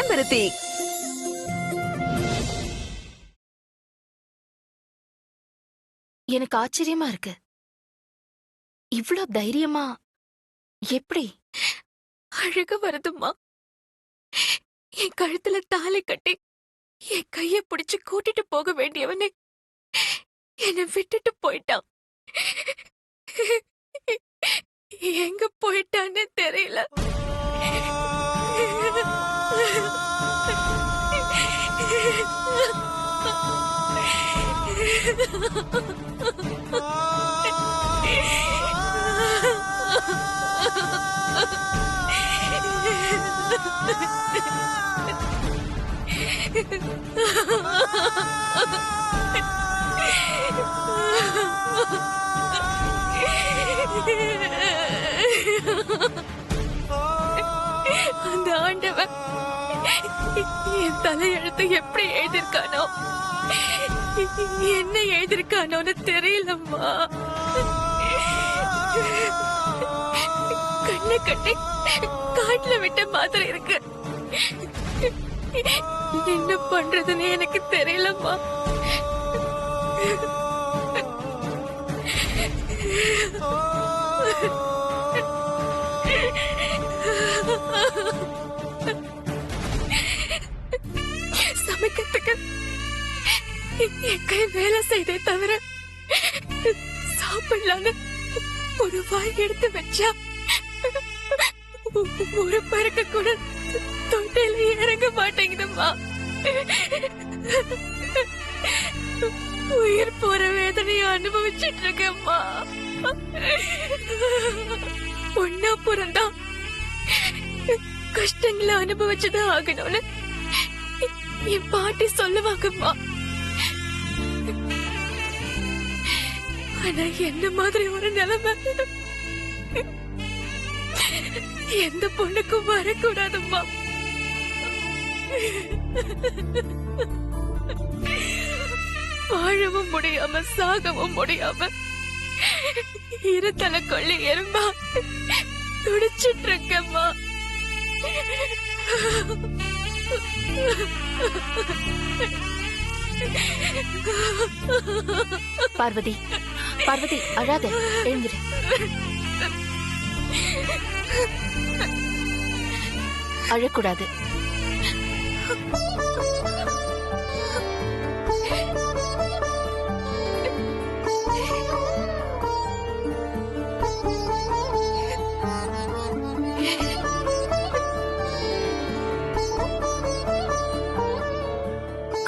செம்பருத்தி. எனக்கு ஆச்சரியமா இருக்கு. இவ்ளோ தைரியமா எப்படி? அழுக வருதும்மா. என் கழுத்துல தாலி கட்டி என் கைய பிடிச்சு கூட்டிட்டு போக வேண்டியவனே என்னை விட்டுட்டு போயிட்டான். எங்க போயிட்டான்னு தெரியல. அந்த ஆண்டவன் என் தலையெழுத்து எப்படி எழுதிருக்கானோ, என்ன எழுதிருக்கானோன்னு தெரியலம்மா. கண்ணை கட்டி காட்டுல விட்ட மாதிரி இருக்கு. என்ன பண்றதுன்னு எனக்கு தெரியலம்மா. சமைக்கிறதுக்கு என் கை வேலை செய்தே தவிர சாப்பிடலான்னு ஒரு வாய் எடுத்து வச்சா ஒரு பறக்க கூட தொண்டையில இறங்க மாட்டேங்குதும்மா. உயிர் போற வேதனையை அனுபவிச்சுட்டு இருக்கேம்மா. பொண்ணா பிறந்தா கஷ்டங்களை அனுபவிச்சுதான் ஆகணும்னு என் பாட்டி சொல்லுவாங்கம்மா. ஆனா என்ன மாதிரி ஒரு நிலைமை எந்த பொண்ணுக்கும் வரக்கூடாதும்மா. வாழவும் முடியாம சாகவும் முடியாம இருத்தலை கொள்ளி எறும்பா துடிச்சிட்டு இருக்கம்மா. பார்வதி, பார்வதி அழாத, எழுந்துரு. அழக்கூடாது.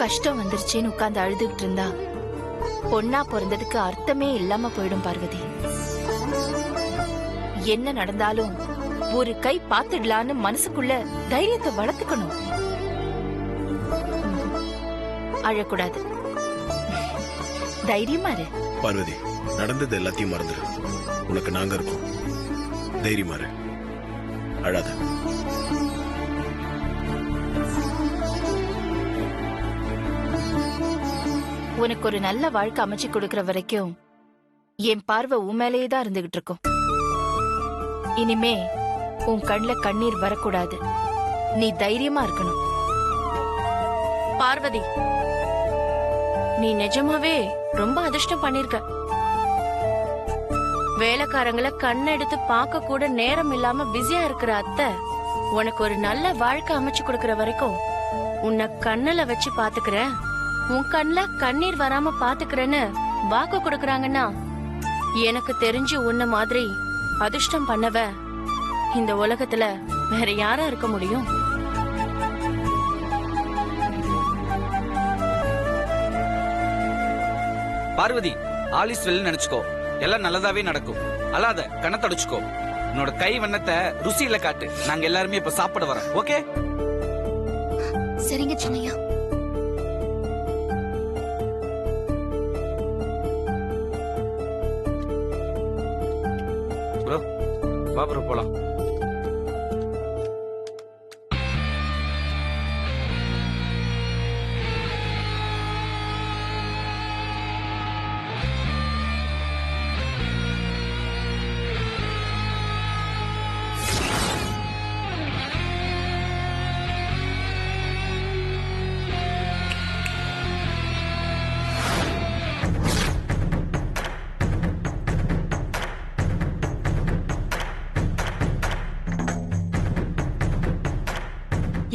கஷ்டம் வந்துருச்சேன்னு உட்கார்ந்து அழுதுகிட்டு இருந்தா பொண்ணா பிறந்ததுக்கு அர்த்தமே இல்லாம போயிடும் பார்வதி. என்ன நடந்தாலும் ஒரு கை பாத்துடலான்னு மனசுக்குள்ள தைரியத்தை வளர்த்துக்கணும். அழக்கூடாது. தைரியமா இரு. பார்வதி, நடந்தது எல்லாத்தையும் மறந்துரு. உனக்கு நாங்க இருக்கோம். தைரியமா இரு. அழாத. உனக்கு ஒரு நல்ல வாழ்க்கை அமைச்சு கொடுக்கற வரைக்கும் என் பார்வை உன் மேலேயே தான் இருந்துகிட்டு இருக்கும். இனிமே உன் கண்ணுல கண்ணீர் வரக்கூடாது. நீ தைரியமா இருக்கணும். பார்வதி, நீ நிஜமாவே ரொம்ப அதிர்ஷ்டம் பண்ணிருக்க. வேலைக்காரங்களை கண்ணெடுத்து பார்க்க கூட நேரம் இல்லாம பிஸியா இருக்கிற அத்தை உனக்கு ஒரு நல்ல வாழ்க்கை அமைச்சு கொடுக்கற வரைக்கும் உன்னை கண்ணுல வச்சு பாத்துக்கிறேன், உன் கண்ணுல கண்ணீர் வராம பாத்துக்கிறேன்னு வாக்கு கொடுக்கறாங்கன்னா எனக்கு தெரிஞ்சு உன்ன மாதிரி அதிர்ஷ்டம் பண்ணவ இந்த உலகத்துல வேற யாரா இருக்க முடியும்? பார்வதி, ஆலிஸ் வெல் நினைச்சுக்கோ. எல்லாம் நல்லதாவே நடக்கும். அல்லாத கண்ணை தொடச்சுக்கோ. உன்னோட கை வண்ணத்தை ருசியில காட்டு. நாங்க எல்லாருமே இப்ப சாப்பிட வரோம். ஓகே? சரிங்க சின்னையா. ப்ரோ, வா ப்ரோ போலாம்.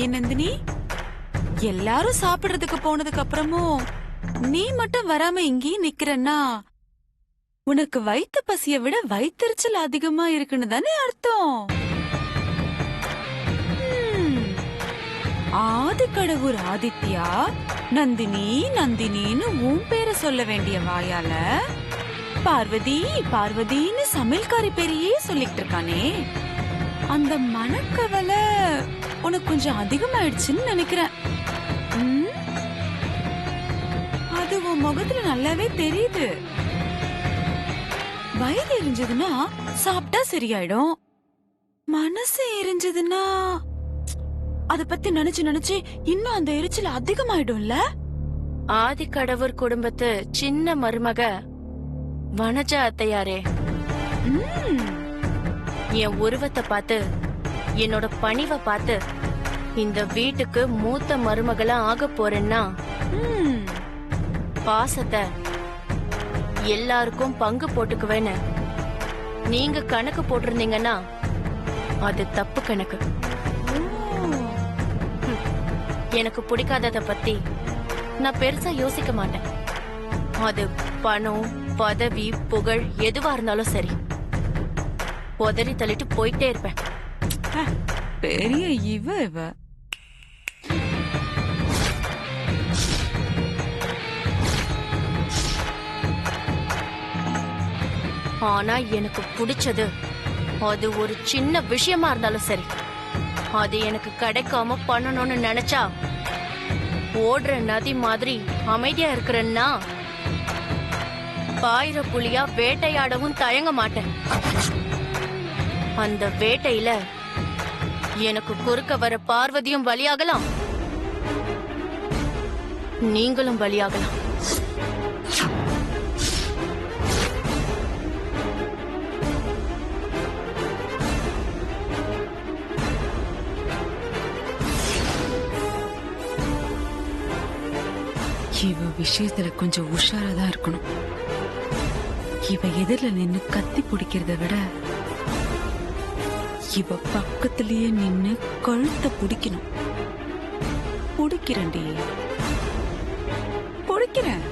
ஏன் நந்தினி, எல்லாரும் சாப்பிடுறதுக்கு போனதுக்கு அப்புறமும் நீ மட்டும் வராம இங்கேயே நிக்கிறன்னா உனக்கு வயித்து பசிய விட வயித்தெரிச்சல் அதிகமா இருக்குன்னு தானே அர்த்தம். ஆதிக்கடவுர் ஆதித்யா நந்தினி நந்தினின்னு உன் பேரை சொல்ல வேண்டிய வாயால பார்வதி பார்வதின்னு சமையல்காரி பேரையே சொல்லிட்டு இருக்கானே, அந்த மனக்கவலை உனக்கு கொஞ்சம் அதிகமாயிடுச்சுன்னு நினைக்கிறேன். அது உன் முகத்துல நல்லாவே தெரியுது. வயிறு எரிஞ்சதுன்னா சாப்பிட்டா சரியாயிடும், மனசு எரிஞ்சதுன்னா அத பத்தி நினைச்சு நினைச்சு இன்னும் அந்த எரிச்சல் அதிகமாயிடும்ல. ஆதிக்கடவுர் குடும்பத்து சின்ன மருமக வனஜா அத்தையாரே, என் உருவத்தை பார்த்து என்னோட பணிவை பார்த்து இந்த வீட்டுக்கு மூத்த மருமகளா ஆக போறேன்னா பாசத்தை எல்லாருக்கும் பங்கு போட்டுக்குவேன்னு நீங்க கணக்கு போட்டிருந்தீங்கன்னா அது தப்பு கணக்கு. எனக்கு பிடிக்காதத பத்தி நான் பெருசா யோசிக்க மாட்டேன். அது பணம் பதவி புகழ் எதுவா இருந்தாலும் சரி, உதறி தள்ளிட்டு போயிட்டே இருப்பேன். பெரிய இவ ஆனா எனக்கு பிடிச்சது அது ஒரு சின்ன விஷயமா இருந்தாலும் சரி, அது எனக்கு கிடைக்காம பண்ணணும்னு நினைச்சா ஓடுற நதி மாதிரி அமைதியா இருக்கிறன்னா பாயிர புலியா வேட்டையாடவும் தயங்க மாட்டேன். அந்த வேட்டையில எனக்கு குறுக்க வர பார்வதியும் பலியாகலாம், நீங்களும் பலியாகலாம். இவ விஷயத்துல கொஞ்சம் உஷாராதான் இருக்கணும். இவ எதிரில நின்னு கத்தி பிடிக்கிறத விட இவ பக்கத்திலேயே நின்னு கழுத்தை பிடிக்கணும். பிடிக்கிறேன்டி, பிடிக்கிறேன்.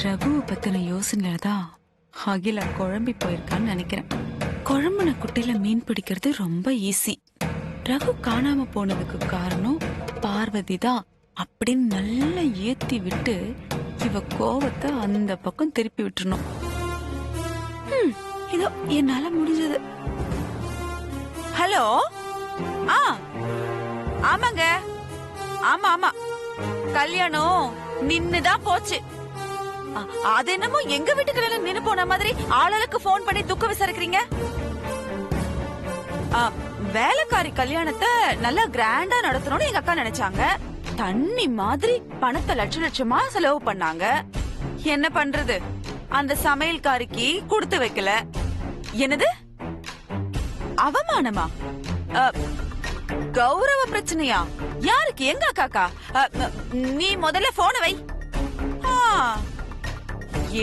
ரகுவை பத்தின யோசனைலதான் அகிலா குழம்பி போயிருக்கான்னு நினைக்கிறேன். குழம்புன குட்டையில மீன் பிடிக்கிறது ரொம்ப ஈஸி. ரகு காணாம போனதுக்கு காரணம் பார்வதி தான் அப்படின்னு நல்லா ஏத்தி விட்டு இவ கோவத்தை அந்த பக்கம் திருப்பி விட்டுறணும். இதோ என்னால முடிஞ்சது. ஹலோ. ஆமாங்க, ஆமா ஆமா, கல்யாணம் நின்னுதான் போச்சு. அது என்னமோ எங்க வீட்டுக்கு நின்னு போன மாதிரி ஆளுக்கு போன் பண்ணி துக்க விசாரிக்கிறீங்க. வேலைக்காரி கல்யாணத்தை நல்லா கிராண்டா நடத்தணும்னு எங்க அக்கா நினைச்சாங்க. தண்ணி மாதிரி பணத்தை லட்ச லட்சமா செலவு பண்ணாங்க. என்ன பண்றது, அந்த சமையல்காரிக்கு கொடுத்து வைக்கல. என்னது அவமானமா? கௌரவ பிரச்சனையா? யாருக்கு? எங்க அக்காக்கா? நீ முதல்ல போன வை.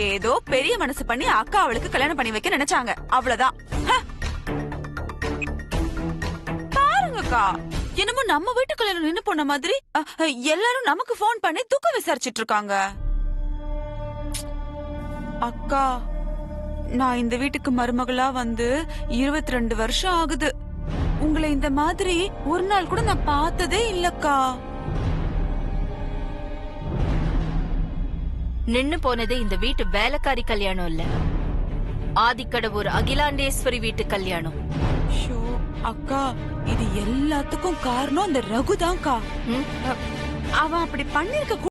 ஏதோ பெரிய மனசு பண்ணி அக்கா அவளுக்கு கல்யாணம் பண்ணி வைக்க நினைச்சாங்க, அவ்வளவுதான். பாருங்கக்கா, என்னமோ நம்ம வீட்டு கல்யாணம் நின்னு போன மாதிரி எல்லாரும் நமக்கு போன் பண்ணி துக்கம் விசாரிச்சிட்டு இருக்காங்க. அக்கா, நான் இந்த வீட்டுக்கு மருமகளா வந்து 22 வருஷம் ஆகுது. உங்களை இந்த மாதிரி ஒரு நாள் கூட நான் பார்த்ததே இல்லக்கா. நின்னு போனது இந்த வீட்டு வேலைக்காரி கல்யாணம் இல்ல, ஆதிக்கடவுர் அகிலாண்டேஸ்வரி வீட்டு கல்யாணம். ஷோ அக்கா, இது எல்லாத்துக்கும் காரணம் அந்த ரகுதான்க்கா. ம்? அவன் அப்படி பண்ணிருக்க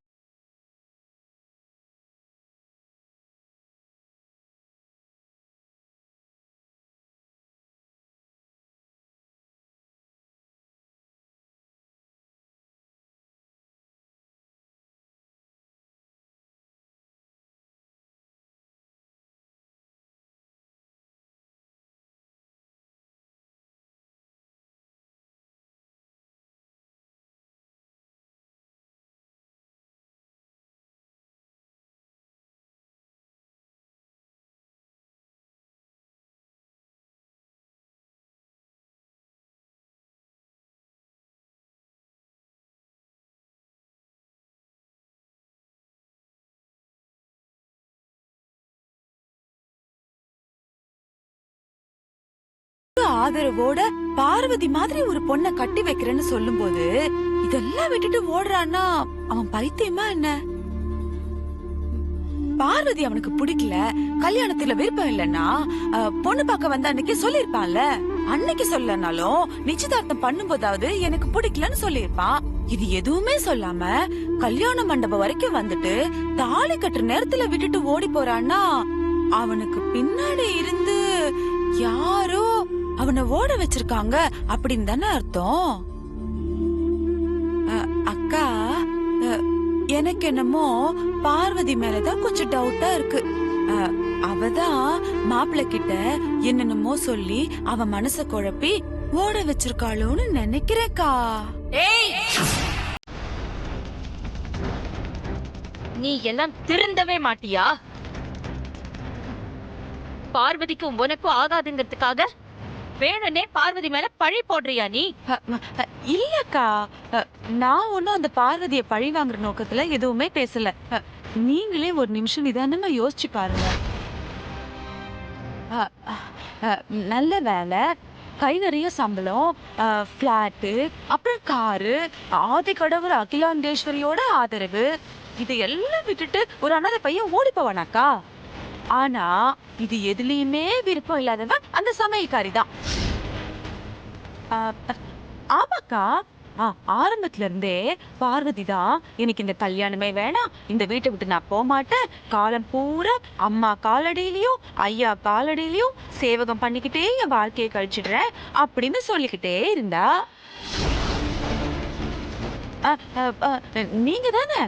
ஆதரவோட பார்வதி மாதிரி ஒரு பொண்ண கட்டி வைக்கிறேன்னு சொல்லும் போது இதெல்லாம் விட்டுட்டு ஓடுறான்னா அவன் பைத்தியமா என்ன? பார்வதி அவனுக்கு பிடிக்கல, கல்யாணத்துல விருப்பம் இல்லன்னா பொண்ணு பார்க்க வந்த அன்னைக்கு சொல்லிருப்பான்ல. அன்னைக்கு சொல்லனாலும் நிச்சயதார்த்தம் பண்ணும்போதாவது எனக்கு பிடிக்கலன்னு சொல்லிருப்பான். இது எதுவுமே சொல்லாம கல்யாண மண்டபம் வரைக்கும் வந்துட்டு தாலி கட்டுற நேரத்துல விட்டுட்டு ஓடி போறான்னா அவனுக்கு பின்னாடி இருந்து யாரோ அவனை ஓட வச்சிருக்காங்க அப்படின்னு தானே அர்த்தம். அக்கா, எனக்கு என்னமோ பார்வதி மேலதான் கொஞ்சம் டவுட்டா இருக்கு. அவதான் மாப்பிள்ள கிட்ட என்னென்னமோ சொல்லி அவ மனச குழப்பி ஓட வச்சிருக்காளோன்னு நினைக்கிறேக்கா. நீ எல்லாம் திருந்தவே மாட்டியா? பார்வதிக்கும் உனக்கும் ஆகாதுங்கிறதுக்காக வேணும்னே பார்வதி மேல பழி போடுறியா நீ? இல்லக்கா, நான் ஒன்னும் அந்த பார்வதிய பழி வாங்குற நோக்கத்துல எதுவுமே பேசல. நீங்களே ஒரு நிமிஷம் நிதானமா யோசிச்சு பாருங்க. நல்ல வேலை, கை நிறைய சம்பளம், பிளாட்டு, அப்புறம் காரு, ஆதிக்கடவுர் அகிலாண்டேஸ்வரியோட ஆதரவு, இது எல்லாம் விட்டுட்டு ஒரு அனாதை பையன் ஓடி போவானாக்கா? ஆனா இது எதுலயுமே விருப்பம் இல்லாதவன் அந்த சமையல்காரி தான். ஆமாக்கா, ஆரம்பத்துல இருந்தே பார்வதி தான் எனக்கு இந்த கல்யாணமே வேணாம், இந்த வீட்டை விட்டு நான் போக மாட்டேன், காலம் பூரா அம்மா காலடியிலயும் ஐயா காலடியிலயும் சேவகம் பண்ணிக்கிட்டே என் வாழ்க்கையை கழிச்சிடுறேன் அப்படின்னு சொல்லிக்கிட்டே இருந்தா. நீங்க தானே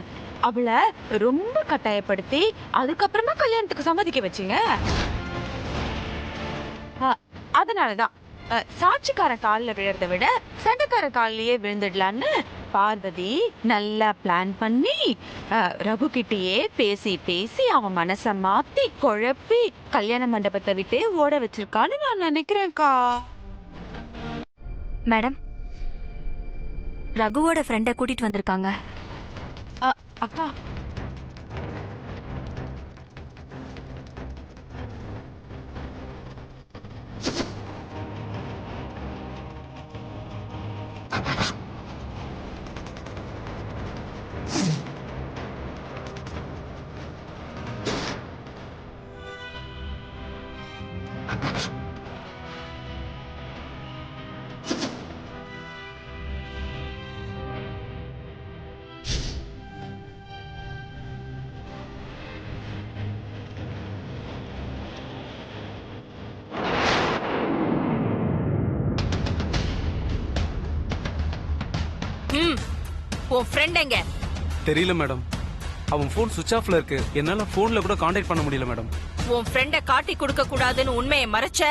அவளை ரொம்ப கட்டாயப்படுத்தி அதுக்கப்புறமா கல்யாணத்துக்கு சம்மதிக்க வச்சீங்க. அதனாலதான் சாட்சிக்கார காலில் விழுறத விட சண்டைக்கார காலிலேயே விழுந்துடலான்னு பார்வதி நல்லா பிளான் பண்ணி ரகு கிட்டேயே பேசி பேசி அவன் மனச மாத்தி குழப்பி கல்யாண மண்டபத்தை விட்டு ஓட வச்சிருக்கான்னு நான் நினைக்கிறேன்க்கா. மேடம், ரகுவோட ஃப்ரெண்ட கூட்டிட்டு வந்திருக்காங்க. அக்கா, உன் ஃப்ரெண்ட் எங்க? தெரியல மேடம், அவன் போன் சுவிட்ச் ஆஃப்ல இருக்கு, என்னால போன்ல கூட கான்டாக்ட் பண்ண முடியல மேடம். உன் ஃப்ரெண்ட காட்டி கொடுக்க கூடாதுன்னு உண்மையை மறைச்ச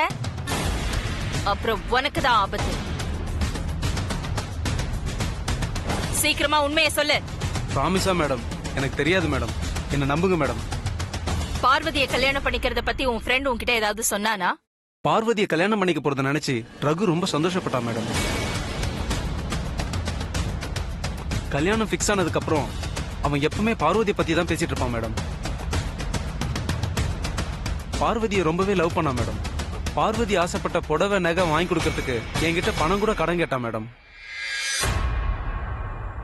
அப்புறம் உனக்கு தான் ஆபத்து. சீக்கிரமா உண்மையை சொல்லு. ப்ராமிஸா மேடம், எனக்கு தெரியாது மேடம், என்ன நம்புங்க மேடம். பார்வதியை கல்யாணம் பண்ணிக்கிறத பத்தி உன் ஃப்ரெண்ட் உன்கிட்ட ஏதாவது சொன்னானா? பார்வதியை கல்யாணம் பண்ணிக்க போறத நினைச்சு ரகு ரொம்ப சந்தோஷப்பட்டான் மேடம். கல்யாணம் ஃபிக்ஸ் ஆனதுக்கு அப்புறம் அவன் எப்பவுமே பார்வதியை பத்தி தான் பேசிட்டு இருப்பான் மேடம். பார்வதியை ரொம்பவே லவ் பண்ணான் மேடம். பார்வதி ஆசைப்பட்ட புடவை நகை வாங்கி கொடுக்கறதுக்கு என்கிட்ட பணம் கூட கடன் கேட்டான் மேடம்.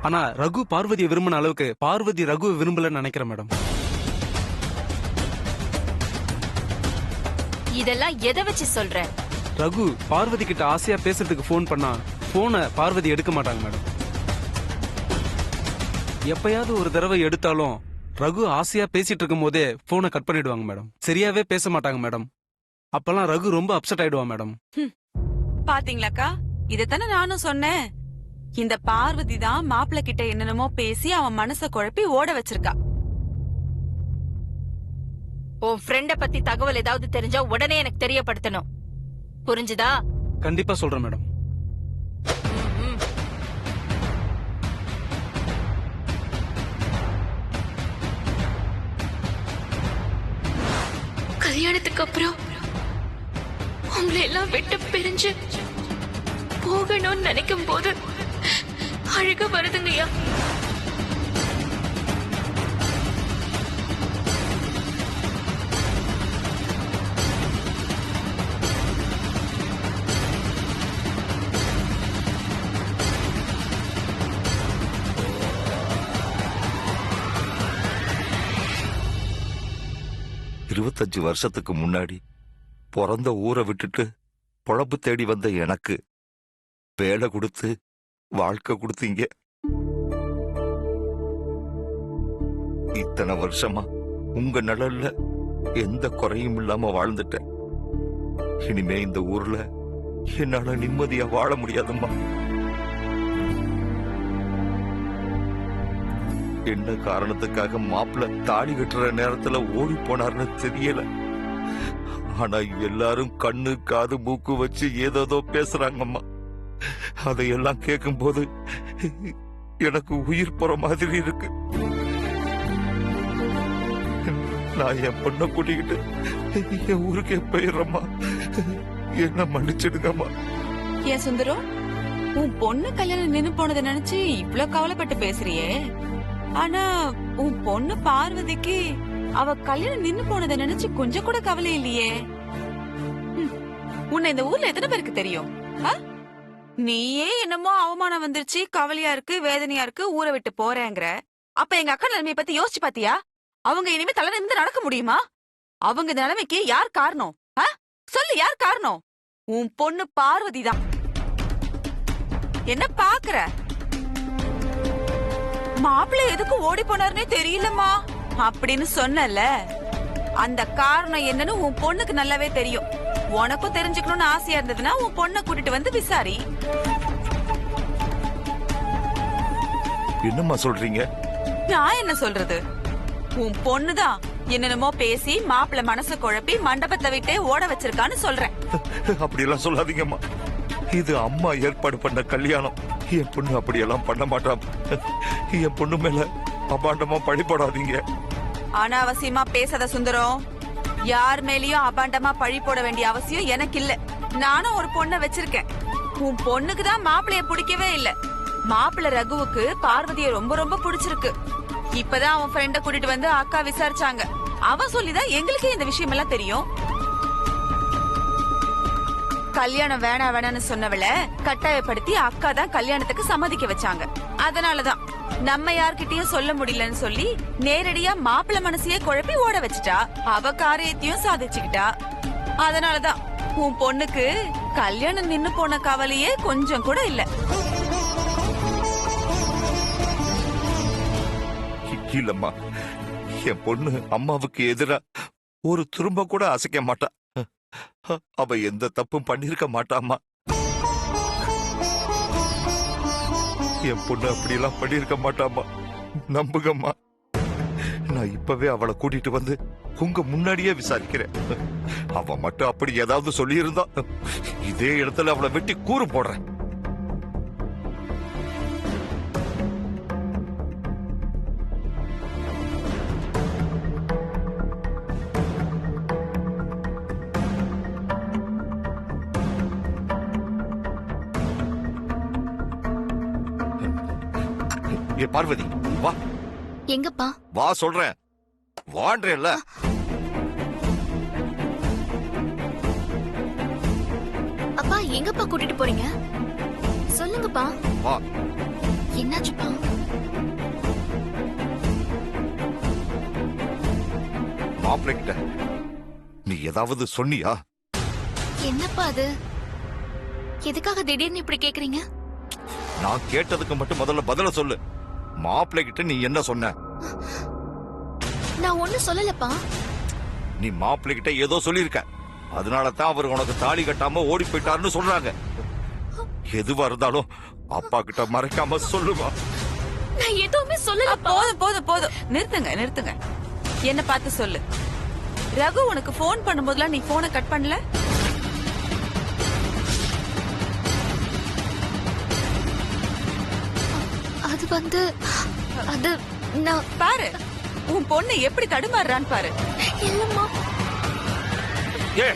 ஆனா ரகு பார்வதியை விரும்பின அளவுக்கு பார்வதி ரகுவை விரும்பலன்னு நினைக்கிறேன் மேடம். இதெல்லாம் எதை வச்சு சொல்ற? ரகு பார்வதி கிட்ட ஆசையா பேசுறதுக்கு ஃபோன் பண்ணா போனை பார்வதி எடுக்க மாட்டாங்க மேடம். எப்பயாவது ஒரு தடவை எடுத்தாலும் ரகு ஆசையா பேசிட்டு இருக்கும் போதே போனை கட் பண்ணிடுவாங்க மேடம். சரியாவே பேச மாட்டாங்க மேடம். அப்பெல்லாம் ரகு ரொம்ப அப்செட் ஆயிடுவான் மேடம். பாத்தீங்களாக்கா, இதத்தானே நானும் சொன்னேன். இந்த பார்வதி தான் மாப்பிள்ள கிட்ட என்னென்னமோ பேசி அவன் மனச குழப்பி ஓட வச்சிருக்கா. உன் ஃப்ரெண்ட பத்தி தகவல் ஏதாவது தெரிஞ்சா உடனே எனக்கு தெரியப்படுத்தணும். புரிஞ்சுதா? கண்டிப்பா சொல்றேன் மேடம். கல்யாணத்துக்கு அப்புறம் உங்களை எல்லாம் விட்டு பிரிஞ்சு போகணும்னு நினைக்கும் போது அழுக வருதுங்கய்யா. இருபத்தஞ்சு வருஷத்துக்கு முன்னாடி பிறந்த ஊரை விட்டுட்டு பொழப்பு தேடி வந்த எனக்கு வேலை கொடுத்து வாழ்க்கை கொடுத்தீங்க. இத்தனை வருஷமா உங்க நிழல்ல எந்த குறையும் இல்லாம வாழ்ந்துட்டேன். இனிமே இந்த ஊர்ல என்னால நிம்மதியா வாழ முடியாதம்மா. என்ன காரணத்துக்காக மாப்பிள்ள தாலி கட்டுற நேரத்துல ஓடி போனார்னு தெரியல. ஆனா எல்லாரும் கண்ணு காது மூக்கு வச்சு ஏதோ பேசுறாங்கம்மா. அதையெல்லாம் கேட்கும் போது எனக்கு உயிர் போற மாதிரி இருக்கு. நான் என் பொண்ணை கூட்டிக்கிட்டு என் ஊருக்கே போயிடுறேம்மா. என்ன மன்னிச்சிடுங்கம்மா. ஏன் சுந்தரம், உன் பொண்ணு கல்யாணம் நின்னு போனதை நினைச்சு இவ்ளோ கவலைப்பட்டு பேசுறியே. ஆனா உன் பொண்ணு பார்வதிக்கு அவ கல்யாணம் நின்னு போனதை நினைச்சு கொஞ்சம் கூட கவலை இல்லையே. உன்னை இந்த ஊர்ல எத்தனை பேருக்கு தெரியும்? நீயே என்னமோ அவமானம் வந்துருச்சு, கவலையா இருக்கு, வேதனையா இருக்கு, ஊரை விட்டு போறேங்கிற. அப்ப எங்க அக்கா நிலைமைய பத்தி யோசிச்சு பாத்தியா? அவங்க இனிமே தலை நிமிர்ந்து நடக்க முடியுமா? அவங்க இந்த நிலைமைக்கு யார் காரணம்? சொல்லு, யார் காரணம்? உன் பொண்ணு பார்வதி தான். என்ன பாக்குற? மாப்பிள்ளை எதுக்கு ஓடி போனாருன்னே தெரியலமா அப்படின்னு சொன்னல. அந்த காரணம் என்னன்னு உன் பொண்ணுக்கு நல்லாவே தெரியும். உனக்கும் தெரிஞ்சுக்கணும்னு ஆசையா இருந்ததுன்னா உன் பொண்ணை கூட்டிட்டு வந்து விசாரி. என்னம்மா சொல்றீங்க? நான் என்ன சொல்றது? உன் பொண்ணுதான் என்னென்னமோ பேசி மாப்பிள்ள மனசு குழப்பி மண்டபத்தை விட்டே ஓட வச்சிருக்கான்னு சொல்றேன். அப்படி எல்லாம் சொல்லாதீங்கம்மா. இது அம்மா ஏற்பாடு பண்ண கல்யாணம். என் பொண்ணு அப்படியெல்லாம் பண்ண மாட்டான். என் பொண்ணு மேல அபாண்டமா பழி போடாதீங்க. அனாவசியமா பேசாத சுந்தரம். யார் மேலயும் அபாண்டமா பழி போட வேண்டிய அவசியம் எனக்கு இல்ல. நானும் ஒரு பொண்ணை வச்சிருக்கேன். உன் பொண்ணுக்கு தான் மாப்பிளைய பிடிக்கவே இல்ல. மாப்பிள்ள ரகுவுக்கு பார்வதிய ரொம்ப ரொம்ப பிடிச்சிருக்கு. இப்பதான் அவன் ஃப்ரெண்ட கூட்டிட்டு வந்து அக்கா விசாரிச்சாங்க. அவன் சொல்லிதான் எங்களுக்கே இந்த விஷயம் எல்லாம் தெரியும். கல்யாணம் வேணான்னு சொன்னவள கட்டாயப்படுத்தி அக்கா தான் கல்யாணத்துக்கு சம்மதிக்க வச்சாங்க. அதனாலதான் நம்ம யார்கிட்டயும் சொல்ல முடியலன்னு சொல்லி நேரடியா மாப்பிள்ள மனசையே குழப்பி ஓட வச்சுட்டா. அவ காரியத்தையும் சாதிச்சுக்கிட்டா. அதனாலதான் உன் பொண்ணுக்கு கல்யாணம் நின்னு போன கவலையே கொஞ்சம் கூட இல்ல. இல்லம்மா, என் பொண்ணு அம்மாவுக்கு எதிரா ஒரு துரும்ப கூட அசைக்க மாட்டா. அவ எந்த தப்பும் பண்ணிருக்க மாட்டாமா. என் பொண்ணு அப்படியெல்லாம் பண்ணிருக்க மாட்டாமா. நம்புங்கம்மா. நான் இப்பவே அவளை கூட்டிட்டு வந்து உங்க முன்னாடியே விசாரிக்கிறேன். அவ மட்டும் அப்படி ஏதாவது சொல்லியிருந்தா இதே இடத்துல அவளை வெட்டி கூறு போடுறேன். ஏ பார்வதி, வா. எங்கப்பா? வா சொல்றேன். வான்றேன்ல. அப்பா எங்கப்பா கூட்டிட்டு போறீங்க? சொல்லுங்கப்பா. வா. என்னாச்சுப்பா? மாப்பிள்ளை கிட்ட நீ ஏதாவது சொன்னியா? என்னப்பா அது? எதுக்காக திடீர்னு இப்படி கேக்குறீங்க? நான் கேட்டதுக்கு மட்டும் முதல்ல பதில சொல்லு. மாப்பிள்ளை கிட்ட நீ என்ன சொன்ன? நான் ஒண்ணும் சொல்லலப்பா. நீ மாப்பிள்ளை கிட்ட ஏதோ சொல்லியிருக்க. அதனால தான் அவர் உனக்கு தாலி கட்டாம ஓடி போயிட்டாருன்னு சொல்றாங்க. எதுவா இருந்தாலும் அப்பா கிட்ட மறைக்காம சொல்லுமா. நான் எதுவுமே சொல்லலப்பா. போதும் போதும் போதும், நிறுத்துங்க நிறுத்துங்க. என்ன பார்த்து சொல்லு. ரகு உனக்கு போன் பண்ணும்போதெல்லாம் நீ போனை கட் பண்ணல? அது நான் பாரு, உன் பொண்ணு எப்படி தடுமாறுறான்னு பாரு. இல்லம்மா. ஏ